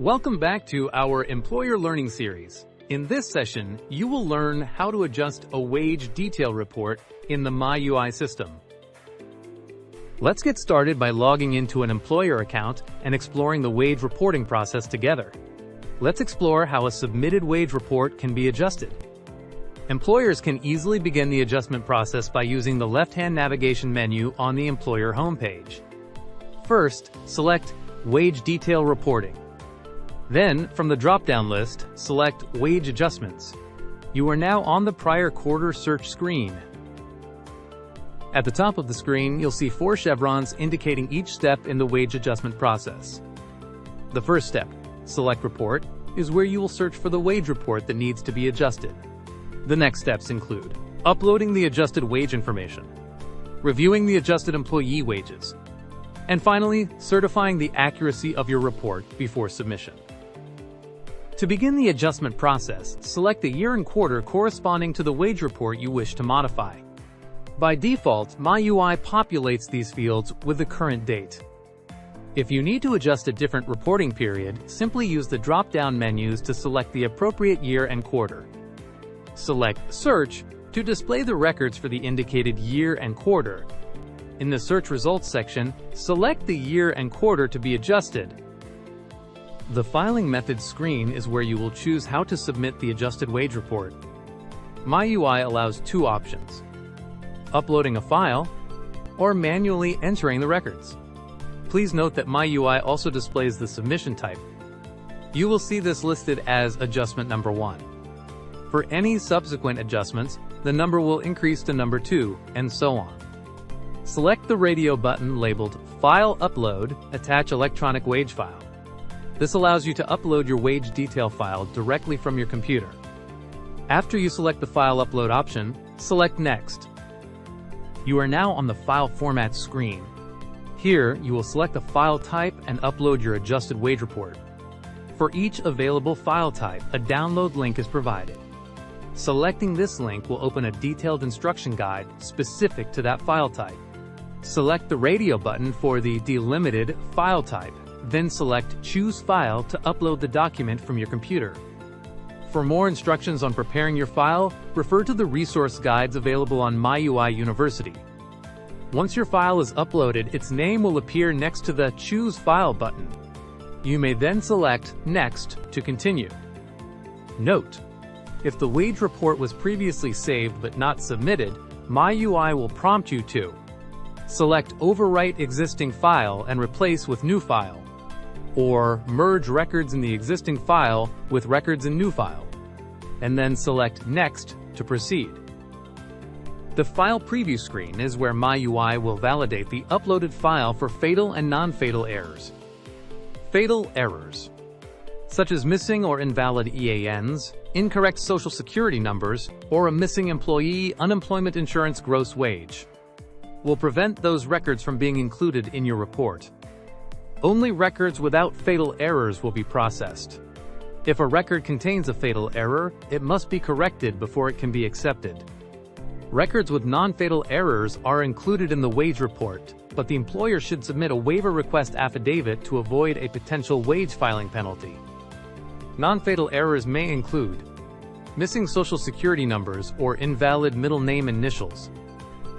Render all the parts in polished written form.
Welcome back to our Employer Learning Series. In this session, you will learn how to adjust a wage detail report in the MyUI system. Let's get started by logging into an employer account and exploring the wage reporting process together. Let's explore how a submitted wage report can be adjusted. Employers can easily begin the adjustment process by using the left-hand navigation menu on the employer homepage. First, select Wage Detail Reporting. Then, from the drop-down list, select Wage Adjustments. You are now on the prior quarter search screen. At the top of the screen, you'll see 4 chevrons indicating each step in the wage adjustment process. The first step, Select Report, is where you will search for the wage report that needs to be adjusted. The next steps include uploading the adjusted wage information, reviewing the adjusted employee wages, and finally, certifying the accuracy of your report before submission. To begin the adjustment process, select the year and quarter corresponding to the wage report you wish to modify. By default, MyUI populates these fields with the current date. If you need to adjust a different reporting period, simply use the drop-down menus to select the appropriate year and quarter. Select Search to display the records for the indicated year and quarter. In the Search Results section, select the year and quarter to be adjusted. The Filing Methods screen is where you will choose how to submit the adjusted wage report. MyUI allows 2 options: uploading a file or manually entering the records. Please note that MyUI also displays the submission type. You will see this listed as adjustment number 1. For any subsequent adjustments, the number will increase to number 2, and so on. Select the radio button labeled File Upload, Attach Electronic Wage File. This allows you to upload your wage detail file directly from your computer. After you select the File Upload option, select Next. You are now on the File Format screen. Here, you will select the file type and upload your adjusted wage report. For each available file type, a download link is provided. Selecting this link will open a detailed instruction guide specific to that file type. Select the radio button for the delimited file type, then select Choose File to upload the document from your computer. For more instructions on preparing your file, refer to the resource guides available on MyUI University. Once your file is uploaded, its name will appear next to the Choose File button. You may then select Next to continue. Note: if the wage report was previously saved but not submitted, MyUI will prompt you to select Overwrite Existing File and Replace with New File, or merge records in the existing file with records in new file, and then select Next to proceed. The File Preview screen is where MyUI will validate the uploaded file for fatal and non-fatal errors. Fatal errors, such as missing or invalid EANs, incorrect Social Security numbers, or a missing employee unemployment insurance gross wage, will prevent those records from being included in your report. Only records without fatal errors will be processed. If a record contains a fatal error, it must be corrected before it can be accepted. Records with non-fatal errors are included in the wage report, but the employer should submit a waiver request affidavit to avoid a potential wage filing penalty. Non-fatal errors may include missing Social Security numbers or invalid middle name initials.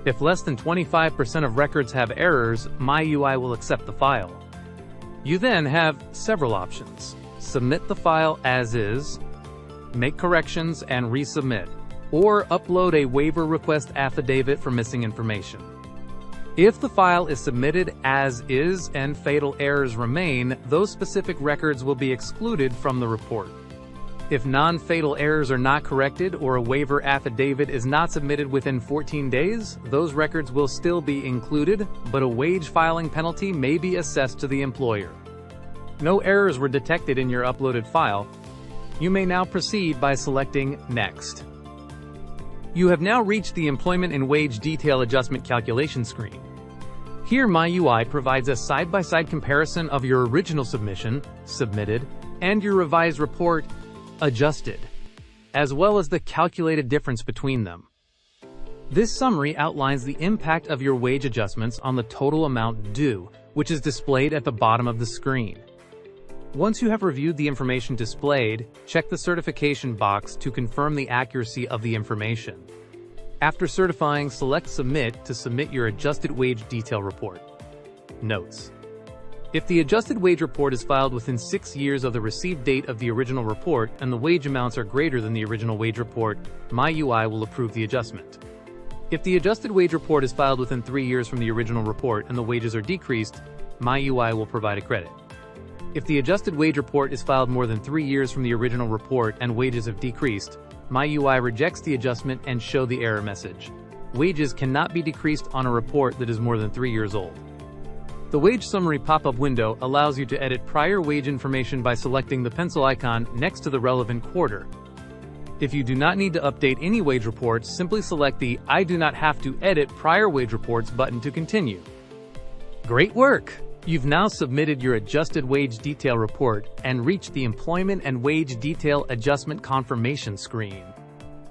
If less than 25% of records have errors, MyUI will accept the file. You then have several options: submit the file as is, make corrections and resubmit, or upload a waiver request affidavit for missing information. If the file is submitted as is and fatal errors remain, those specific records will be excluded from the report. If non-fatal errors are not corrected or a waiver affidavit is not submitted within 14 days, those records will still be included, but a wage filing penalty may be assessed to the employer. No errors were detected in your uploaded file. You may now proceed by selecting Next. You have now reached the Employment and Wage Detail Adjustment Calculation screen. Here, MyUI provides a side-by-side comparison of your original submission, submitted, and your revised report, adjusted, as well as the calculated difference between them. This summary outlines the impact of your wage adjustments on the total amount due, which is displayed at the bottom of the screen. Once you have reviewed the information displayed, check the certification box to confirm the accuracy of the information. After certifying, select Submit to submit your adjusted wage detail report. Notes: if the adjusted wage report is filed within 6 years of the received date of the original report and the wage amounts are greater than the original wage report, MyUI will approve the adjustment. If the adjusted wage report is filed within 3 years from the original report and the wages are decreased, MyUI will provide a credit. If the adjusted wage report is filed more than 3 years from the original report and wages have decreased, MyUI rejects the adjustment and shows the error message. Wages cannot be decreased on a report that is more than 3 years old. The Wage Summary pop-up window allows you to edit prior wage information by selecting the pencil icon next to the relevant quarter. If you do not need to update any wage reports, simply select the I do not have to edit prior wage reports button to continue. Great work! You've now submitted your adjusted wage detail report and reached the Employment and Wage Detail Adjustment Confirmation screen.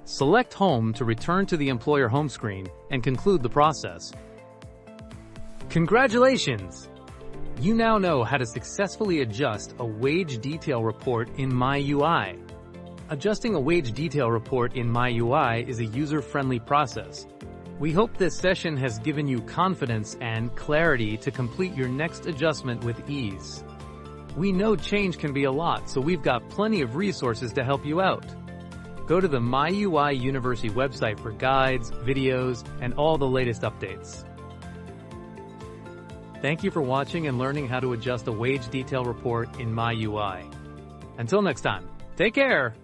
Select Home to return to the Employer Home screen and conclude the process. Congratulations! You now know how to successfully adjust a wage detail report in MyUI. Adjusting a wage detail report in MyUI is a user-friendly process. We hope this session has given you confidence and clarity to complete your next adjustment with ease. We know change can be a lot, so we've got plenty of resources to help you out. Go to the MyUI University website for guides, videos, and all the latest updates. Thank you for watching and learning how to adjust a wage detail report in MyUI. Until next time, take care!